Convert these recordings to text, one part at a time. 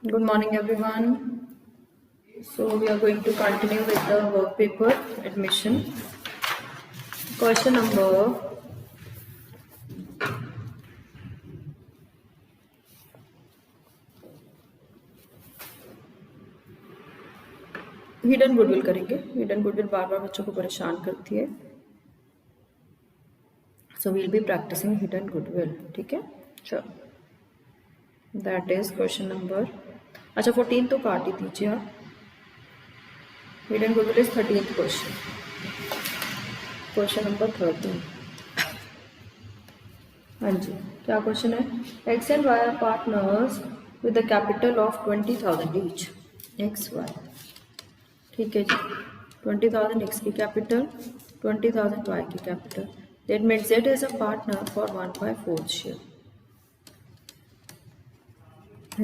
Good morning, everyone. So we are going to continue with the work paper admission. Question number hidden goodwill करेंगे. Hidden goodwill बार बार बच्चों को परेशान करती है. So we'll be practicing hidden goodwill. ठीक है. चलो. That is question number. अच्छा 14 तो काट ही दीजिए आप. Hidden goodwill is 13th question. Question number 13. हाँ जी, क्या क्वेश्चन है? X and Y are partners with a capital of 20,000 each. X, Y. ठीक है जी. 20,000 X की कैपिटल, 20,000 Y की capital. That means Z is a partner for 1/4 share.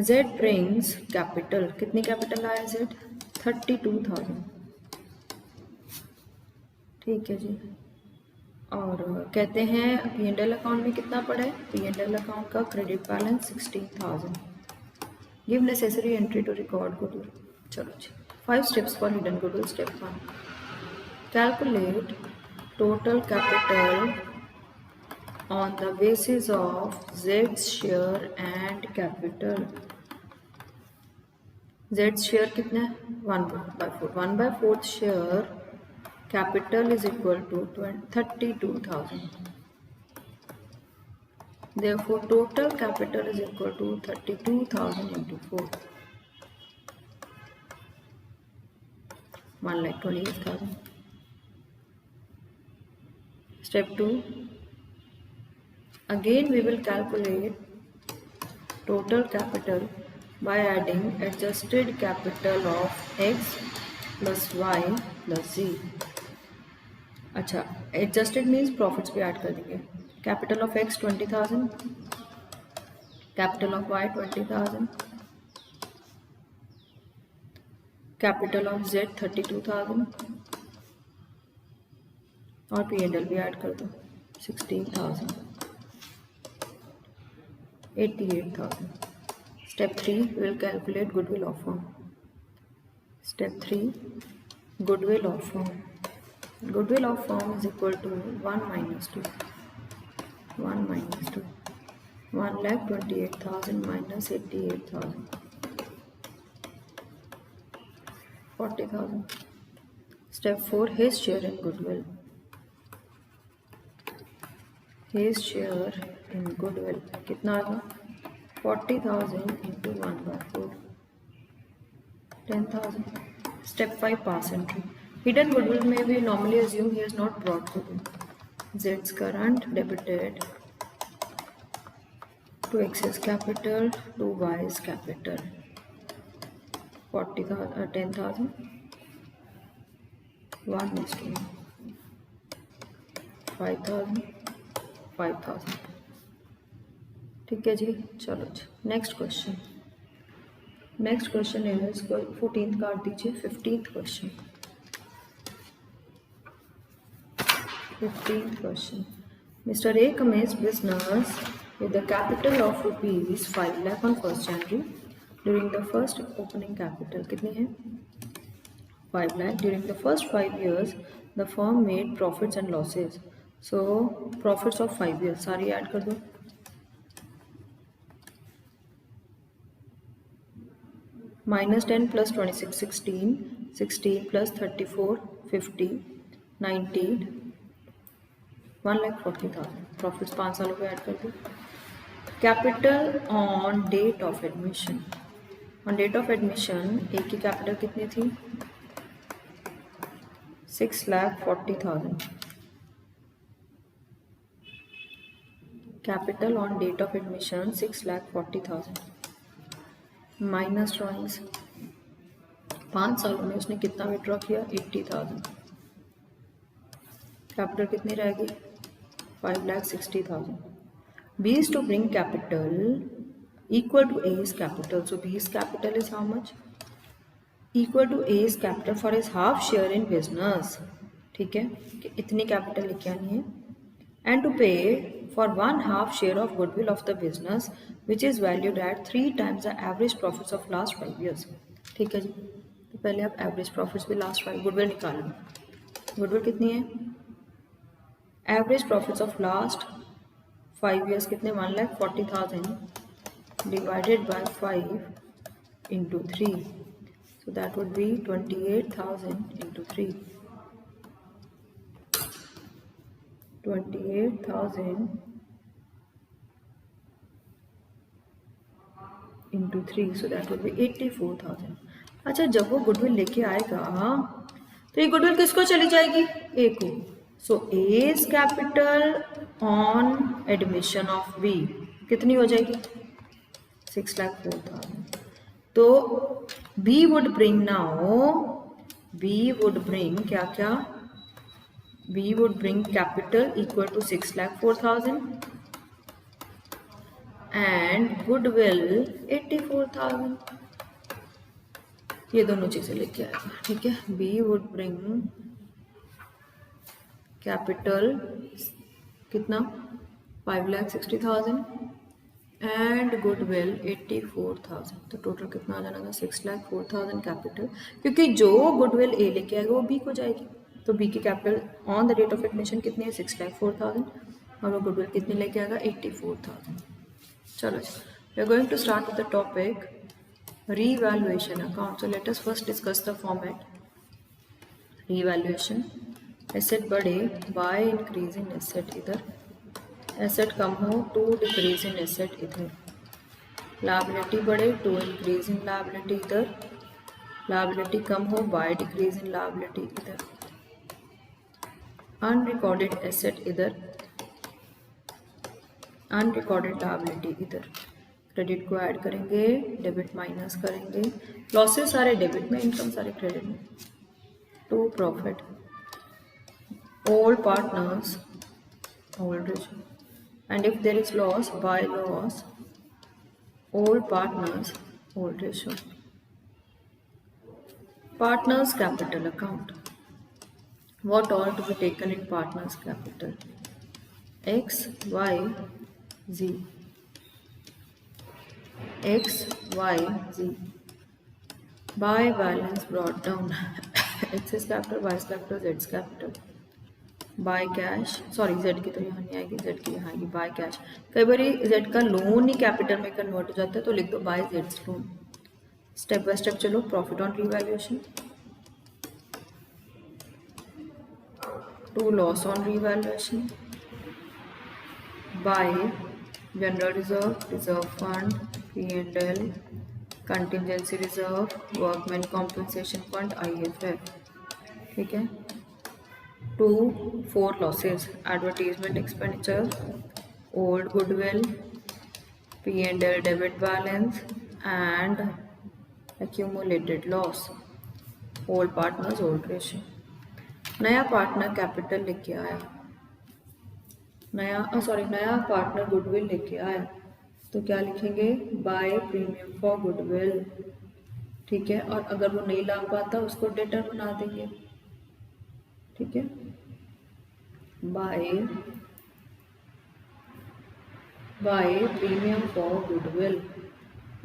Z brings capital. कितनी capital आया Z? 32,000. ठीक है जी. और कहते हैं P&L अकाउंट में कितना पड़ा है? P&L अकाउंट का credit balance 16,000. Give necessary entry to record goodwill. चलो जी. 5 steps for hidden goodwill. Step 1. Calculate total capital on the basis of Z's share and capital. Z's share कितना है? 1/4. 1/4 share capital is equal to 32,000. Therefore, total capital is equal to 32,000 into 4. 1,28,000. Step 2. Again we will calculate total capital by adding adjusted capital of X plus Y plus Z. अच्छा, adjusted means profits भी add कर देंगे. Capital of X 20,000, capital of Y 20,000, capital of Z 32,000 और P&L भी add कर दो. 16,000, 88,000. Step 3, we will calculate goodwill of firm. Step 3, goodwill of firm. Goodwill of firm is equal to 1 minus 2. 1 minus 2. 1,28,000 minus 88,000. 40,000. Step 4, his share in goodwill. His share in goodwill कितना आएगा? 40,000 into 1/4. 10,000. Step 5, pass entry. Hidden goodwill में we normally assume he has not brought goodwill. Z's current debited to X's capital to Y's capital. 40,000, 10,000. 1 is to 5,000. 5,000. ठीक है जी. चलो जी. Next question. Next question is 14th काट दीजिए. 15th question. 15th question. Mr. A commenced business with a capital of rupees 5 lakh on 1st January. During the first opening capital कितनी है? 5 lakh. During the first 5 years, the firm made profits and losses. So profits of 5 years सारी add कर दो. -10 plus 26 16. 16 plus 34 50. 19. 1,40,000. Profits 5 सालों को add कर दो. Capital on date of admission. On date of admission A की कैपिटल कितनी थी? 6,40,000. Capital on date of admission 6,40,000 minus drawings. 5 सालों में उसने कितना विड्रॉ किया? 80,000. कैपिटल कितनी रहेगी? 5,60,000. B is to bring capital equal to A's capital. So B's capital is how much? Equal to A's capital for his half share in business. ठीक है कि इतनी कैपिटल लेके आनी है. And to pay for 1/2 share of goodwill of the business which is valued at 3 times the average profits of last 5 years. ठीक है जी, तो पहले आप एवरेज प्रॉफिट्स भी लास्ट 5 गुडविल निकाल लो. गुडविल कितनी है? Average profits of last 5 years कितने? 1,40,000 divided by 5 into 3. So that would be 28,000 into 3. 28,000 into 3, so that would be 84,000. अच्छा, जब वो गुडविल लेके आएगा तो ये गुडविल किसको चली जाएगी? ए को. So as capital on admission of B कितनी हो जाएगी? 6,04,000. तो B would bring now, B would bring क्या क्या? B would bring capital equal to 6,04,000 and goodwill 84,000. ये दोनों चीजें लेके आएगा. ठीक है, B would bring capital कितना? 5,60,000 and goodwill 84,000. तो टोटल कितना आ जाएगा? 6,04,000 कैपिटल, क्योंकि जो गुडविल ए लेके आएगा वो बी को जाएगी. तो बी की capital on the date of admission कितनी है? 6,04,000 और वो गुडविल कितनी लेके आएगा? 84,000. चलो जी, we are going to start with the topic revaluation account. So let us first discuss the format. Revaluation, asset बढ़े बाय इंक्रीज इन एसेट इधर, एसेट कम हो टू डिक्रीज इन एसेट इधर, लायबिलिटी बढ़े टू इंक्रीज इन लायबिलिटी इधर, liability कम हो by decrease in liability इधर, अनरिकॉर्डेड एसेट इधर, अनरिकॉर्डेड लायबिलिटी इधर. क्रेडिट को ऐड करेंगे, डेबिट माइनस करेंगे, लॉसेस सारे डेबिट में, इनकम सारे क्रेडिट में. To profit, old partners old ratio, and if there is loss by loss old partners old ratio. Partners capital account. What all to be taken in partners capital? X, Y, Z. X, Y, Z. By balance brought down. X is capital, Y is capital, Z is capital. By cash, sorry Z की तो यहाँ नहीं आएगी, Z की यहाँ आएगी. By cash. कई बार Z का लोन ही कैपिटल में कन्वर्ट हो जाता है, तो लिख दो by Z's loan. Step by step चलो. Profit on revaluation, to loss on revaluation, by general reserve, reserve fund, P&L, contingency reserve, workman compensation fund, IFF. ठीक है. to 4 losses, advertisement expenditure, old goodwill, P&L debit balance and accumulated loss, old partners old ratio. नया partner capital लेके आया, नया partner goodwill लेके आया, तो क्या लिखेंगे? By premium for goodwill. ठीक है, और अगर वो नहीं ला पाता उसको डेटर बना देंगे. ठीक है, बाय प्रीमियम फॉर गुडविल,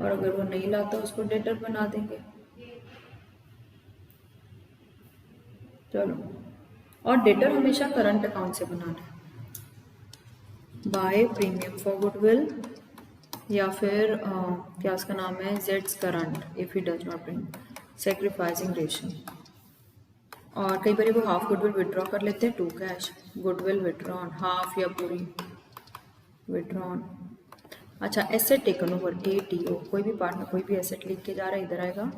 और अगर वो नहीं लाता उसको डेटर बना देंगे. चलो, और डेटर हमेशा करंट अकाउंट से बनाना है. बाय प्रीमियम फॉर गुडविल या फिर क्या उसका नाम है? Jades current if he does not bring sacrificing ratio. और कई बार वो हाफ गुडविल विड्रॉ कर लेते हैं to cash. Goodwill withdrawn half या पूरी विड्रॉन. अच्छा, एसेट टेकन ओवर, ATO. कोई भी पार्टनर कोई भी एसेट लिख के जा रहा है, इधर आएगा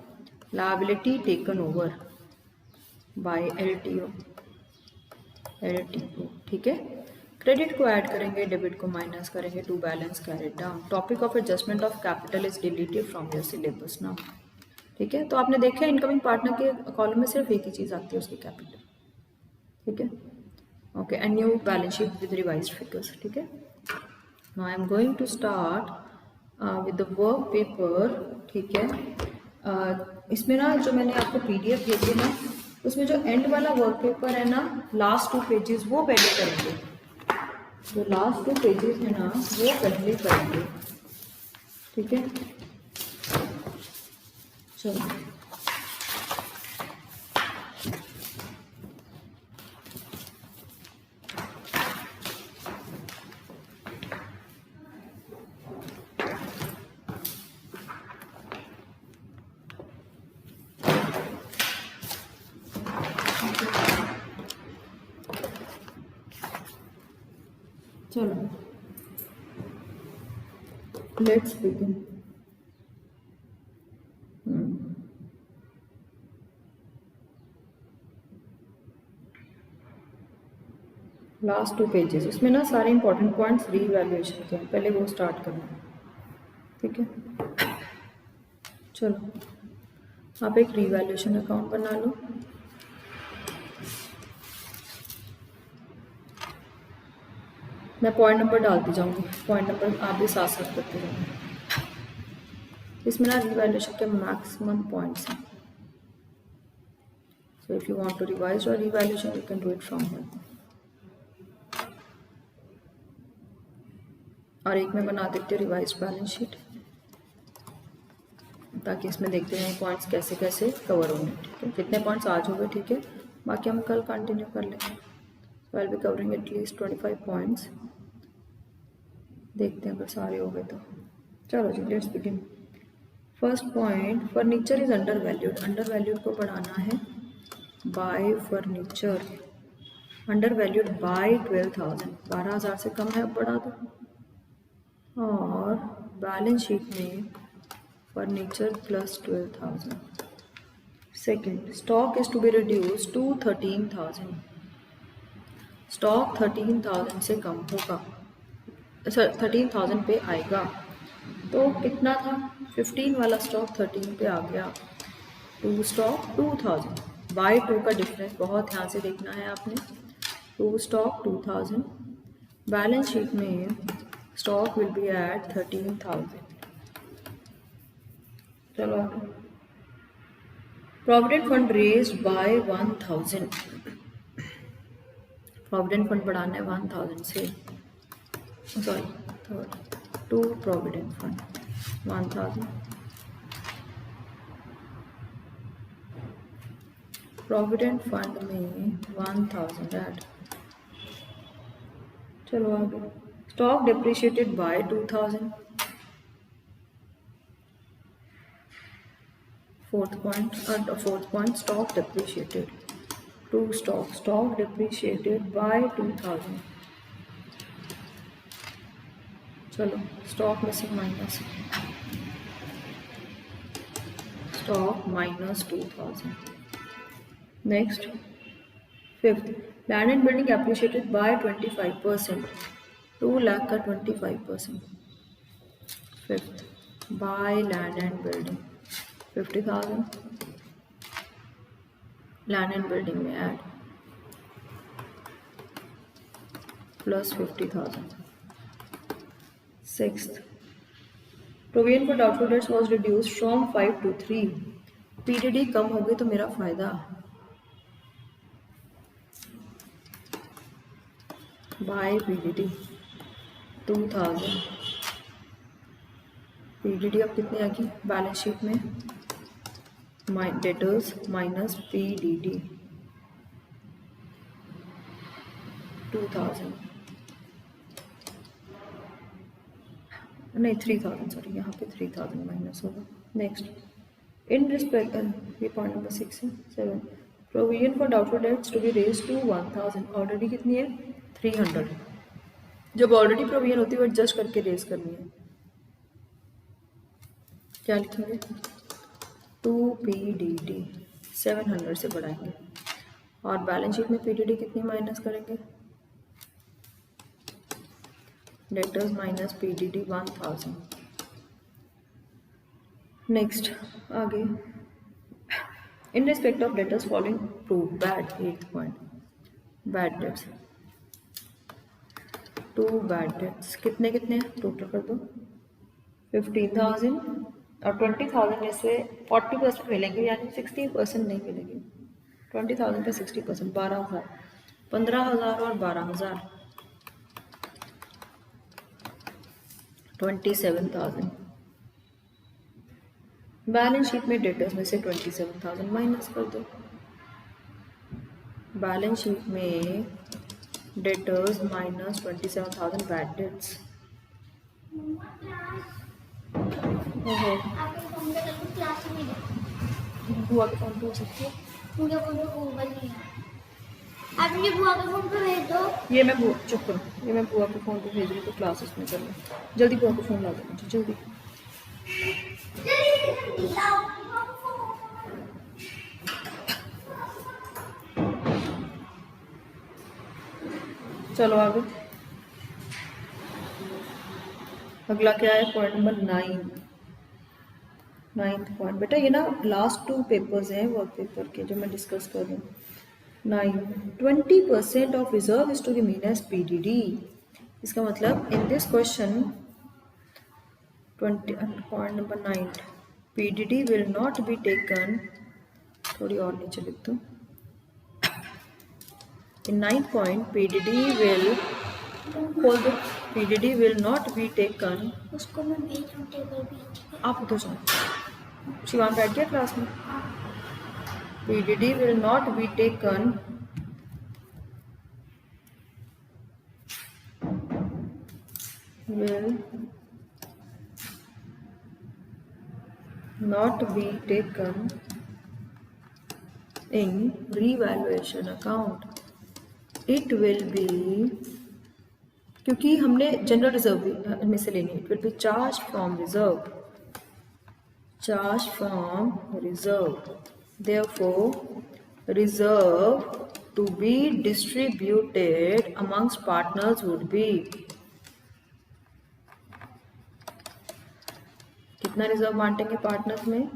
liability taken over bye LTO. ठीक है. क्रेडिट को ऐड करेंगे, डेबिट को माइनस करेंगे, to balance carried down. Topic of adjustment of capital is deleted from your syllabus now. ठीक है, तो आपने देखा इनकमिंग पार्टनर के कॉलम में सिर्फ एक ही चीज़ आती है, उसकी कैपिटल. ठीक है, okay. And new balance sheet with revised figures. ठीक है, now I am going to start with the work paper. ठीक है, इसमें ना जो मैंने आपको PDF भेजी ना, उसमें जो एंड वाला वर्क पेपर है ना, लास्ट 2 पेजेस वो पहले करेंगे. जो लास्ट 2 पेजेस है ना वो पहले करेंगे, ठीक है। चलो चलो लेट्स बिगिन। लास्ट 2 पेजेस उसमें ना सारे इंपॉर्टेंट पॉइंट्स रीवैल्यूएशन के हैं, पहले वो स्टार्ट करना है, ठीक है। चलो आप एक रीवैल्यूएशन अकाउंट बना लो। मैं पॉइंट नंबर डालती जाऊंगी, पॉइंट नंबर आप भी साथ साथ करते जाओगे। इसमें ना रीवैल्यूएशन के मैक्सिमम पॉइंट्स हैं, so if you want to revise your revaluation you can do it from here। और एक मैं बना देती हूँ रिवाइज बैलेंस शीट, ताकि इसमें देखते हैं पॉइंट्स कैसे कैसे कवर होंगे, ठीक है। कितने पॉइंट्स आज हो गए, ठीक है, बाकी हम कल कंटिन्यू कर लेंगे। So I will be covering at least 25 points, देखते हैं अगर सारे हो गए तो। चलो जी let's begin. First point, furniture is under valued. Under valued को बढ़ाना है by furniture, under valued by 12,000, 12,000 से कम है, अब बढ़ा दो। और बैलेंस शीट में furniture plus 12,000। Second, stock is to be reduce to 13,000, stock 13,000 से कम होगा, सर 13,000 पे आएगा। तो कितना था, 15 वाला स्टॉक 13 पे आ गया, टू स्टॉक 2,000, बाय 2 का डिफरेंस बहुत ध्यान से देखना है आपने। टू स्टॉक 2,000, बैलेंस शीट में स्टॉक विल बी एट 13,000। चलो provident fund raised by 1,000, provident fund बढ़ाना है 1,000 से, sorry third, to provident fund 1,000, provident fund में 1,000 ऐड। चलो आगे, stock depreciated by 2,000, fourth point stock depreciated, to stock depreciated by 2,000। चलो stock missing minus, stock minus 2,000। Next fifth, land and building appreciated by 25%, 2 lakh का 25%। Fifth, by land and building 50,000, land and building में add plus 50,000। Sixth, provision for doubtful debts was reduced from 5 to 3, PDD कम हो गई तो मेरा फायदा, bye PDD 2,000, PDD अब कितनी आ गई बैलेंस शीट में, डेटर्स माइनस पीडीडी 2,000, नहीं 3,000, सॉरी यहाँ पे 3,000 माइनस होगा। नेक्स्ट, इन रिस्पेक्ट, ये पॉइंट नंबर 6 है। 7, provision for doubtful debts to be raise to 1,000, already कितनी है 300, जब ऑलरेडी प्रोविजन होती है वो एडजस्ट करके रेज करनी है। क्या लिखेंगे, 2 PDD 700 से बढ़ाएंगे, और बैलेंस शीट में पीडीडी कितनी माइनस करेंगे, डेटर्स माइनस पीडीडी 1,000। नेक्स्ट आगे, in respect of debtors following prove bad, 8th point, bad debts, 2 bad debts कितने कितने टोटल कर दो, 15,000 और 20,000 में से 40% मिलेंगे, यानी 60% नहीं मिलेंगे। 20,000 पे 60%, 12,000, 15,000 और 12,000, 27,000। बैलेंस शीट में डेटर्स में से 27,000 माइनस कर दो। बैलेंस शीट में डेटर्स माइनस 27,000 बैड डेट्स। बुआ के फोन पे हो सकती है। मुझे फोन पे गूगल नहीं है। आप मुझे बुआ के फोन पे भेज दो। ये मैं बुआ चुप करो, ये मैं बुआ के फोन पे भेज रही हूँ तो क्लासेस में कर लो। जल्दी बुआ को फोन ला दो मुझे, जल्दी। चलो आगे। अगला क्या है? Point number 9th point. बेटा ये ना लास्ट 2 पेपर्स हैं वर्क पेपर के जो मैं डिस्कस कर रही हूँ। 9 20% of reserve is to remain as PDD. इसका मतलब in this question 20 point number 9 PDD will not be taken. थोड़ी और नीचे लिख दूँ। In 9th point, PDD will not be taken। उसको मैं भेज रहा हूँ टेबल पे। आप उधर जाओ। शिवान बैठ गया क्लास में। PDD will not be taken in revaluation account। It will be, क्योंकि हमने जनरल रिजर्व में से लेनी है। It will be charge from reserve. Therefore reserve to be distributed amongst partners would be. कितना रिजर्व बांटेंगे पार्टनर्स में?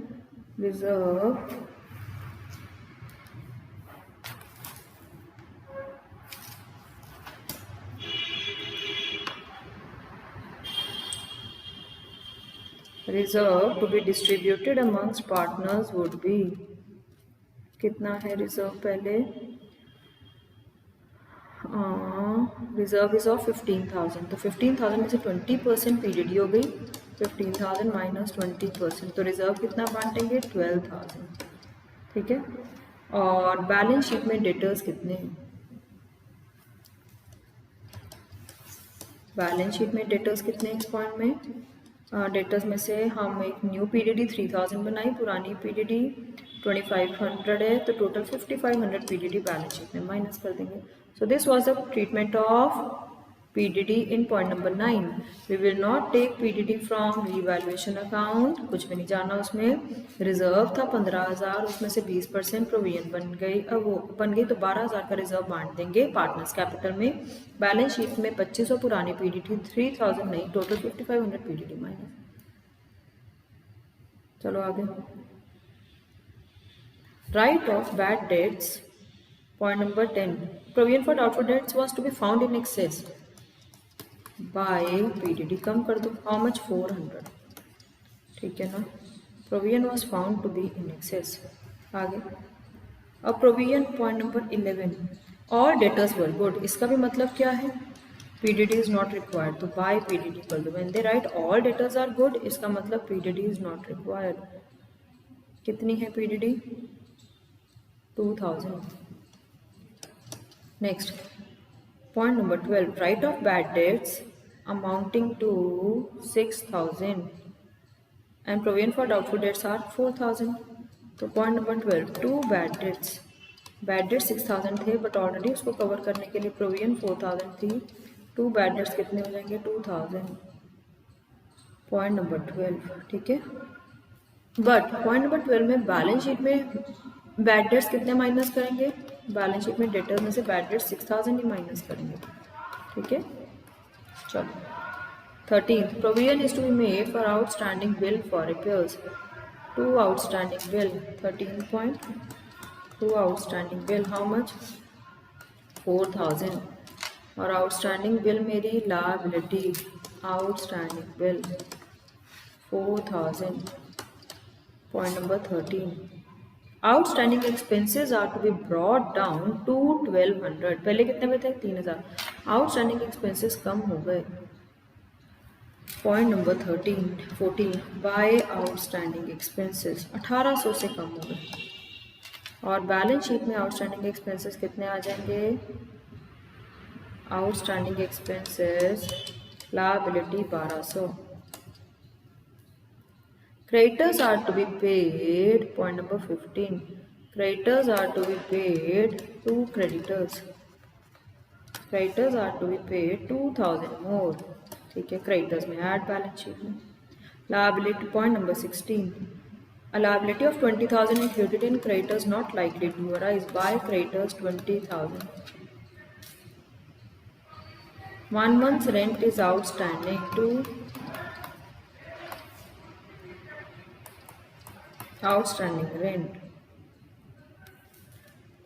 Reserve to be distributed amongst partners would be. कितना है रिजर्व? पहले रिजर्व इज ऑफ 15,000। तो 15,000 में से 20% पीडीडी हो गई। 15,000 माइनस 20%, तो रिजर्व कितना बांटेंगे? 12,000। ठीक है। और बैलेंस शीट में डेटर्स कितने हैं? बैलेंस शीट में डेटर्स कितने इस पॉइंट में? डेटर्स में से हम एक न्यू पीडीडी 3000 बनाई, पुरानी पीडीडी 2500 है, तो टोटल 5500 पीडीडी बैलेंस शीट में माइनस कर देंगे। So this was the treatment of PDD in point number 9। We will not take PDD from revaluation account. कुछ भी नहीं जाना उसमें। रिजर्व था 15,000, उसमें से 20% प्रोविजन बन गई। अब वो बन गई तो 12,000 का रिजर्व बांट देंगे पार्टनर्स कैपिटल में। बैलेंस शीट में 2500 पुरानी पीडीडी, 3000 नहीं, टोटल 5500 पीडीडी माइनस। चलो आगे। Write off bad debts point number 10। Provision for doubtful debts was to be found in excess by PDD. कम कर दो। How much? 400। ठीक है ना। Provision was found to be in excess. आगे। अब प्रोविजन पॉइंट नंबर 11। और डेटर्स वर गुड। इसका भी मतलब क्या है? पीडीडी इज नॉट रिक्वायर्ड, तो बाय पीडीडी कर दो। When they write all debtors are good, इसका मतलब पीडीडी इज नॉट रिक्वायर्ड। कितनी है PDD? 2000। Next point number 12। Write off bad debts amounting to 6,000 and provision for doubtful debts are 4,000। तो point number 12 to bad debts. Bad debts 6,000 थे but already उसको cover करने के लिए प्रोविजन 4,000 थी। To bad dates कितने हो जाएंगे? 2,000। Point number 12। ठीक है। बट पॉइंट नंबर 12 में बैलेंस शीट में बैड डेट्स कितने माइनस करेंगे? बैलेंस शीट में डेटर्स में से बैड डेट्स 6,000 ही माइनस करेंगे। ठीक है। चलो 13th provision is to be made for outstanding bill for repairs. To outstanding bill. 13 point. To outstanding bill how much? 4,000। और आउटस्टैंडिंग बिल मेरी liability. Outstanding bill 4,000। Point number 13। Outstanding expenses are to be brought down to 1200। पहले कितने में थे? 3,000। Outstanding expenses कम हो गए। Point number 14 by outstanding expenses 1800 से कम हो गए और बैलेंस शीट में आउटस्टैंडिंग एक्सपेंसेस कितने आ जाएंगे? Outstanding expenses liability 1200. Creditors are to be paid. Point number 15. Creditors are to be paid to creditors. Creditors are to be paid 2000 more. ठीक है, creditors में add balance sheet में. Liability point number 16. A liability of 20,000 included in creditors not likely to arise by creditors 20,000. 1 month's rent is outstanding to outstanding rent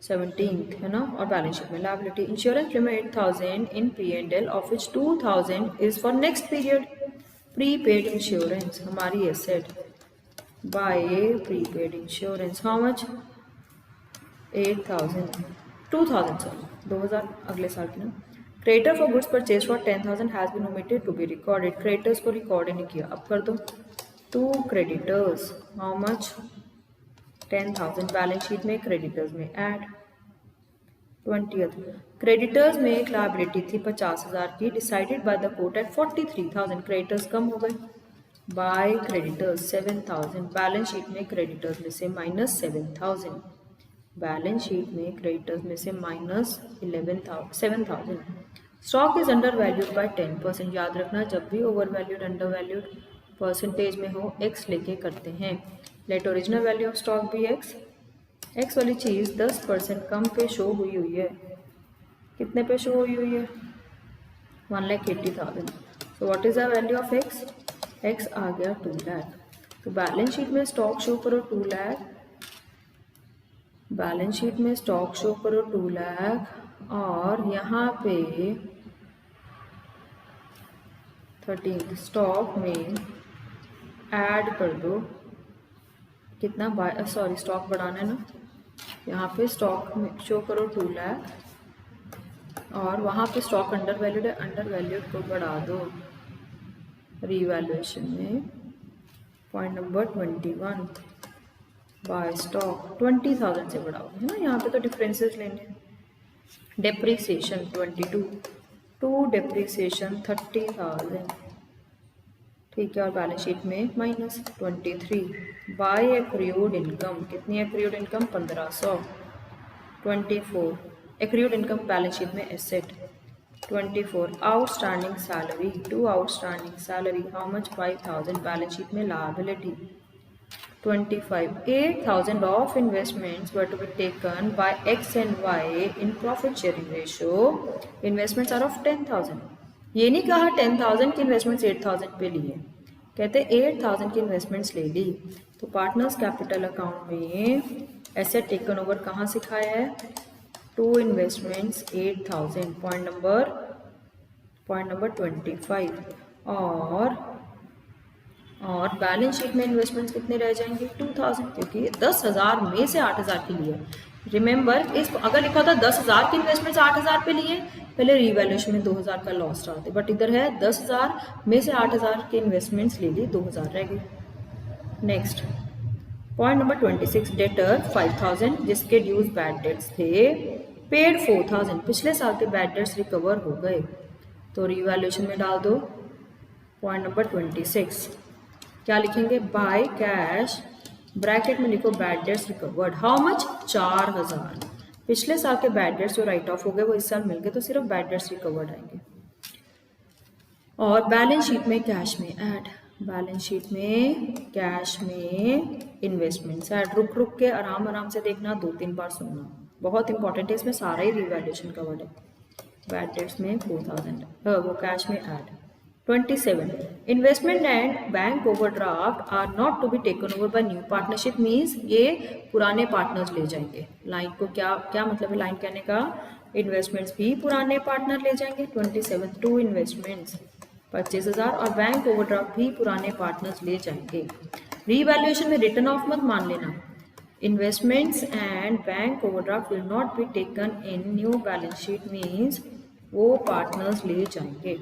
17th है ना. और balance sheet में liability insurance premium 8,000 in P&L of which 2,000 is for next period. Prepaid insurance हमारी asset by prepaid insurance how much? 8,000 2,000 sorry 2,000 अगले साल की ना. Creditor for goods purchase for 10,000 has been omitted to be recorded. Creditors को record नहीं किया, अब कर दो. To creditors how much? 10,000 balance sheet में क्रेडिटर्स में ऐड. 20th क्रेडिटर्स में एक लायबिलिटी थी 50,000 की decided by the court at 43,000. Creditors कम हो गए बाय क्रेडिटर्स 7,000. बैलेंस शीट में क्रेडिटर्स में से माइनस 7,000. बैलेंस शीट में क्रेडिटर्स में से minus 7,000. Stock is under valued by 10%. याद रखना जब भी over valued under valued percentage में हो x लेके करते हैं. Let original value of stock भी x वाली चीज़ 10% कम पे शो हुई है. कितने पे शो हुई है? 1,80,000. So what is the value of x आ गया 2 लाख. तो बैलेंस शीट में स्टॉक शो करो 2 लाख. बैलेंस शीट में स्टॉक शो करो 2 लाख और यहाँ पे 13 स्टॉक में ऐड कर दो कितना सॉरी स्टॉक बढ़ाना है ना. यहाँ पे स्टॉक में शो करो 2 लाख और वहाँ पे स्टॉक अंडर वैल्यूड है, अंडर वैल्यूड को बढ़ा दो रीवैल्यूएशन में. पॉइंट नंबर 21 बाय स्टॉक 20,000 से बढ़ाओ है ना. यहाँ पे तो डिफरेंसेस लेने. डेप्रीसिएशन 22 टू डेप्रीसिएशन 30,000 ठीक है. और बैलेंस शीट में माइनस 23 बाय एक्रूड इनकम. कितनी accrued income? 1,500. 24 accrued income balance sheet में asset. 24 outstanding salary to outstanding salary how much? 5,000 balance sheet में liability. 25 8,000 of investments were to be taken by X and Y in profit sharing ratio. Investments are of 10,000. ये नहीं कहा 10,000 की investments 8,000 पे लिए, कहते 8,000 की इन्वेस्टमेंट्स ले ली. तो पार्टनर्स कैपिटल अकाउंट में एसेट टेकन ओवर कहाँ सिखाया है? To investments 8,000. पॉइंट नंबर 25 और बैलेंस शीट में इन्वेस्टमेंट्स कितने रह जाएंगे? 2,000 क्योंकि 10,000 में से 8,000 के लिए. रिमेंबर इस अगर लिखा था 10,000 की इन्वेस्टमेंट्स 8,000 पे लिए पहले रीवैल्यूएशन में 2,000 का लॉस डालते, बट इधर है 10,000 में से 8,000 के इन्वेस्टमेंट्स ले ली 2,000 रह गए. नेक्स्ट पॉइंट नंबर 26 डेटर 5,000 जिसके ड्यूज बैड डेट्स थे पेड 4,000. पिछले साल के बैड डेट्स रिकवर हो गए तो रीवैल्यूएशन में डाल दो. पॉइंट नंबर 26 क्या लिखेंगे? बाय कैश ब्रैकेट में लिखो bad debts recovered how much? 4,000. पिछले साल के बैड डेट्स जो राइट ऑफ हो गए वो इस साल मिल गए तो सिर्फ बैड डेट्स रिकवर्ड आएंगे. और बैलेंस शीट में कैश में ऐड. बैलेंस शीट में कैश में इन्वेस्टमेंट्स ऐड. रुक के आराम से देखना, 2-3 बार सुनना, बहुत इंपॉर्टेंट है. इसमें सारा ही रिवैल्यूएशन कवर्ड है. बैड डेट्स में 4,000 वो कैश में add. 27 investment and bank overdraft are not to be taken over by new partnership. Means ये पुराने पार्टनर्स ले जाएंगे. लाइन को क्या मतलब है? लाइन कहने का इन्वेस्टमेंट्स भी पुराने पार्टनर ले जाएंगे. 27 टू इन्वेस्टमेंट्स 25,000 और बैंक ओवरड्राफ्ट भी पुराने पार्टनर्स ले जाएंगे. रीवैल्यूएशन में रिटर्न ऑफ मत मान लेना. Investments and bank overdraft will not be taken in new balance sheet. Means वो पार्टनर्स ले जाएंगे.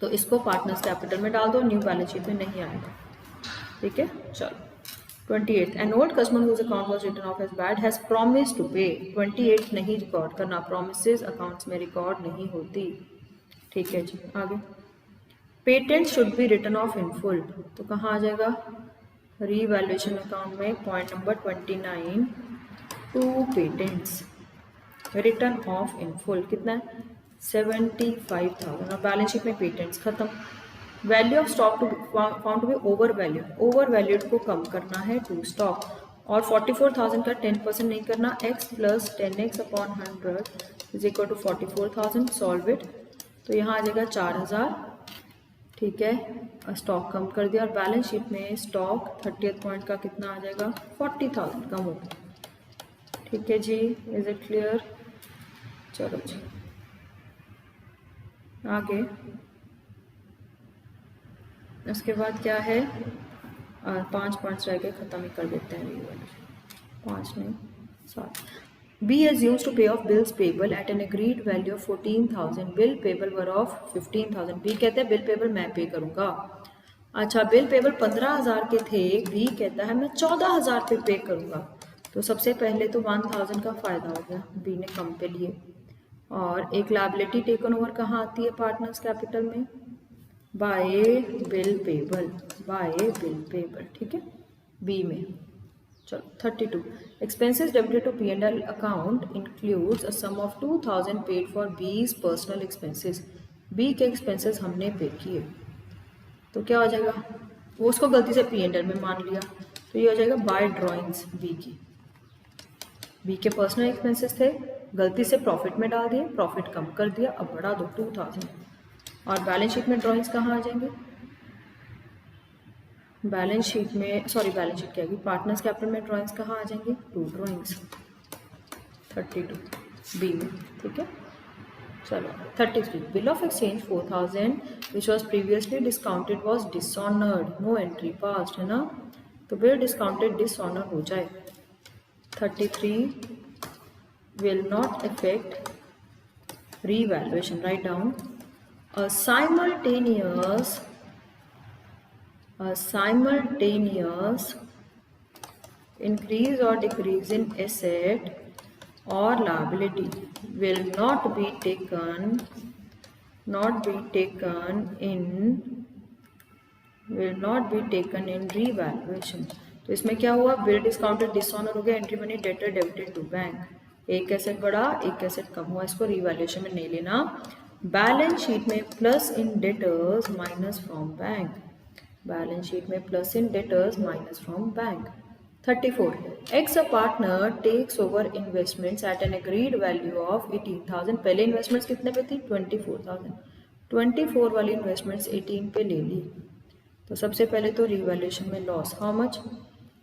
तो इसको पार्टनर्स कैपिटल में डाल दो, न्यू बैलेंस शीट में नहीं आएगा। ठीक है, चलो 28 an old customer whose account was written off as bad has promise to pay. 28 नहीं रिकॉर्ड करना, प्रोमिसेस अकाउंट्स में रिकॉर्ड नहीं होती। ठीक है जी, आगे patent should be written off in full, तो कहाँ आ जाएगा, रीवैल्यूएशन अकाउंट में point number 29 to patents return off in full कितना है 75,000 और बैलेंस शीट में पेटेंट्स खत्म। Value of stock to found to be over valued, over valued को कम करना है टू स्टॉक और 44,000 का 10% नहीं करना, x plus 10x upon 100 is equal to 44,000। Solve it, तो यहाँ आ जाएगा 4,000। ठीक है, स्टॉक कम कर दिया और बैलेंस शीट में स्टॉक 30th पॉइंट का कितना आ जाएगा 40,000 कम हो गया। ठीक है जी, इज इट क्लियर? चलो जी आगे, उसके बाद क्या है, 5 पॉइंट्स रह गए, ख़त्म ही कर देते हैं ये वाले, 5 नहीं 7। B assumes to pay off bills payable at an agreed value of 14,000, bill payable were of 15,000। B कहते हैं बिल पेबल मैं पे करूँगा। अच्छा, बिल पेबल 15,000 के थे, बी कहता है मैं 14,000 पे पे करूँगा। तो सबसे पहले तो 1,000 का फ़ायदा हो गया, बी ने कम पे लिए। और एक लायबिलिटी टेकन ओवर कहाँ आती है पार्टनर्स कैपिटल में, by bill payable, by bill payable. ठीक है, बी में। चलो 32 expenses debited to P&L account includes a sum of 2,000 paid for B's personal expenses. B के एक्सपेंसेस हमने पे किए, तो क्या हो जाएगा, वो उसको गलती से P&L में मान लिया, तो ये हो जाएगा बाय ड्रॉइंग्स बी की। बी के पर्सनल एक्सपेंसेस थे, गलती से प्रॉफिट में डाल दिए, प्रॉफिट कम कर दिया, अब बढ़ा दो 2,000। और बैलेंस शीट में ड्रॉइंग्स कहाँ आ जाएंगे, बैलेंस शीट में, सॉरी बैलेंस शीट क्या है, पार्टनर्स कैपिटल में ड्रॉइंग्स कहाँ आ जाएंगे, 2 ड्रॉइंग्स 32 बी में। ठीक है, चलो 33 bill of exchange 4,000 which was previously discounted was dishonoured, no entry passed है ना, तो बिल डिस्काउंटेड डिसऑनर हो जाए। 33 will not affect revaluation, write down a simultaneous increase or decrease in asset or liability will not be taken in revaluation। तो इसमें क्या हुआ, bill discounted dishonour हो गया, एंट्री बनी डेटर डेबिटेड टू बैंक, एक एसेट बढ़ा एक एसेट कम हुआ, इसको रिवैल्यूएशन में नहीं लेना। बैलेंस शीट में plus in debtors minus from bank, balance sheet में plus in debtors minus from bank. 34 x a partner takes over investments at an agreed value of 18,000। पहले इन्वेस्टमेंट्स कितने पे थी 24,000, 24 वाली इन्वेस्टमेंट्स 18 पे ले ली, तो सबसे पहले तो रिवैल्यूएशन में लॉस, हाउ मच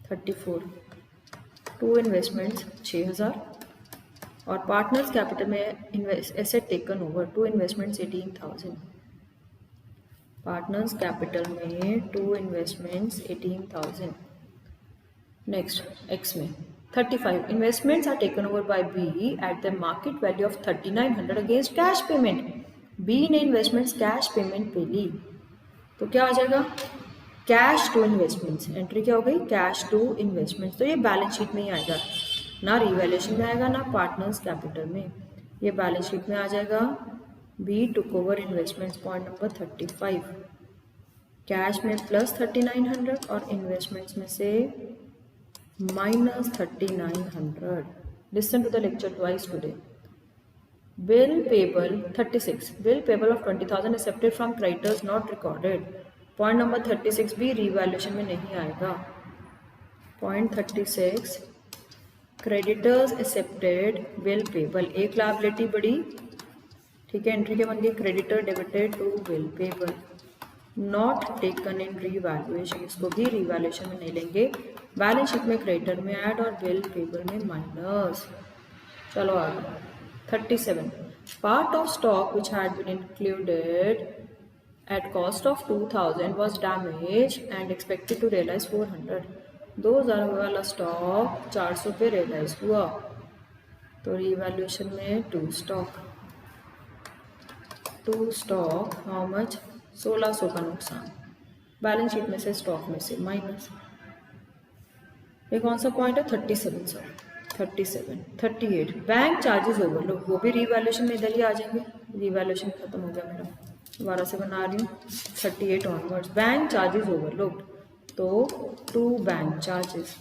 34, 2 इन्वेस्टमेंट्स 6,000 और पार्टनर्स कैपिटल में asset taken over 2 investments 18,000, partners capital में 2 इन्वेस्टमेंट्स 18,000। नेक्स्ट एक्स में 35 investments are taken over by B at the market value of 3,900 against cash payment. B ने investments cash payment पे ली, तो क्या आ जाएगा कैश टू इन्वेस्टमेंट्स, एंट्री क्या हो गई कैश टू इन्वेस्टमेंट्स। तो ये बैलेंस शीट में ही आएगा, ना रिवैल्यूएशन में आएगा ना पार्टनर्स कैपिटल में, ये बैलेंस शीट में आ जाएगा। B took over investments, point number 35, cash में प्लस 3,900 और इन्वेस्टमेंट्स में से minus 3,900। Listen to the lecture twice today. Bill payable 36 bill payable of 20,000 accepted from creditors not recorded, point number 36 भी रिवैल्यूएशन में नहीं आएगा। Point 36 creditors accepted bill payable, एक liability बढ़ी, ठीक है, एंट्री के बन गई creditor debited to bill payable, not taken in revaluation, इसको भी रिवैल्यूएशन में नहीं लेंगे, बैलेंस शीट में क्रेडिटर में ऐड और बिल पेबल में माइनस। चलो आगे 37 part of stock which had been included at cost of 2,000 was damaged and expected to realize 400। 2,000 वाला स्टॉक 400 पे रियलाइज हुआ, तो रिवैल्यूएशन में टू स्टॉक हाउ मच 1600 का नुकसान, बैलेंस शीट में से स्टॉक में से माइनस। ये कौन सा पॉइंट है? 37, सॉरी 38 बैंक चार्जेस ओवरलोड, वो भी रीवैल्यूएशन में इधर ही आ जाएंगे। रीवैल्यूएशन खत्म हो गया मेरा, दोबारा से बना रही हूँ 38 ऑनवर्ड्स। बैंक चार्जेस ओवरलोड, तो टू बैंक चार्जेस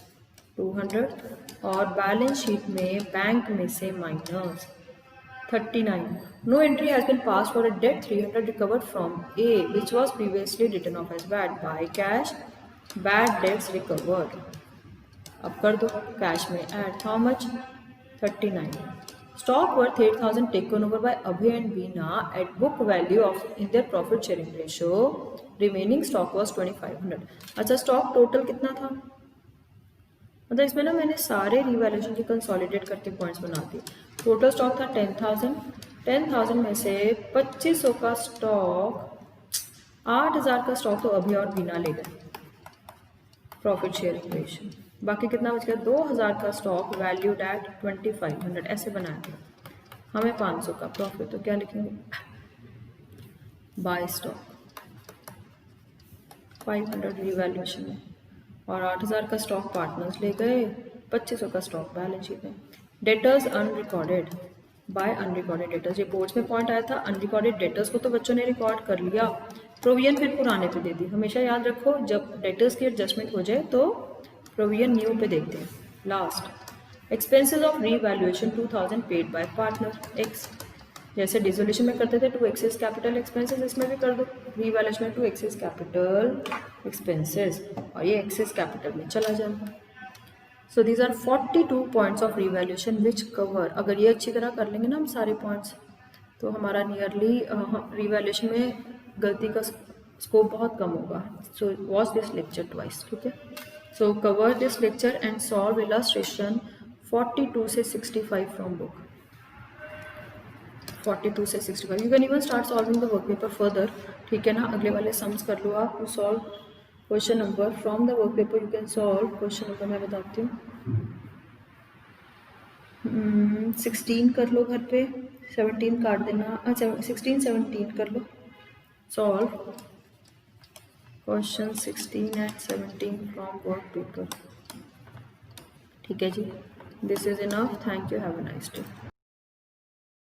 200 और बैलेंस शीट में बैंक में से minus 39। No entry has been pass for a debt 300 recovered from A which was previously written off as bad by cash, bad debts recovered. अब कर दो cash में add, how much? 39। Stock worth 8000 taken over by Abhi and Beena at book value of in their profit sharing ratio, remaining stock was 2500। अच्छा, stock total कितना था? मतलब इसमें ना मैंने सारे रिवैल्यूएशन के कंसोलिडेट करके पॉइंट्स बना दिए। टोटल स्टॉक था 10,000, 10,000 में से 2500 का स्टॉक, 8000 का स्टॉक तो अभी और बीना ले गए प्रॉफिट शेयरिंग रेशियो, बाकी कितना बच गया? 2000 का स्टॉक वैल्यूड एट 2500, ऐसे बनाया गया। हमें 500 का प्रॉफिट, तो क्या लिखेंगे? बाय स्टॉक 500 रिवैल्यूएशन में, और 8000 का स्टॉक पार्टनर्स ले गए, 2500 का स्टॉक बैलेंस शीट में। Debtors unrecorded by unrecorded debtors, ये बोर्ड्स में पॉइंट आया था। अनरिकॉर्डेड डेटर्स को तो बच्चों ने रिकॉर्ड कर लिया, प्रोविजन फिर पुराने पे दे दी। हमेशा याद रखो, जब डेटर्स की एडजस्टमेंट हो जाए तो प्रोविजन न्यू पे देखते हैं। Last, expenses of revaluation 2000 paid by partner x, जैसे डिसोल्यूशन में करते थे टू एक्सेस कैपिटल एक्सपेंसेस, इसमें भी कर दो रीवैल्यूएशन में टू एक्सेस कैपिटल एक्सपेंसेस, और ये एक्सेस कैपिटल में चला जाएगा। So these are 42 points of revaluation which cover, अगर ये अच्छी तरह कर लेंगे ना हम सारे पॉइंट्स, तो हमारा नियरली रिवैल्यूएशन में गलती का स्कोप बहुत कम होगा। So watch this lecture twice, ठीक है। So cover this lecture and solve illustration 42 से 65 फ्रॉम बुक, 42 से 65। You can even start solving the work paper further, ठीक है ना। अगले वाले सम्स कर लो आप, to solve question number from the work paper. You can solve question number, मैं बताती हूँ, 16 कर लो घर पे, 17 काट देना, अच्छा 16 17 कर लो। Solve question 16 and 17 from work paper, ठीक है जी। This is enough, thank you, have a nice day.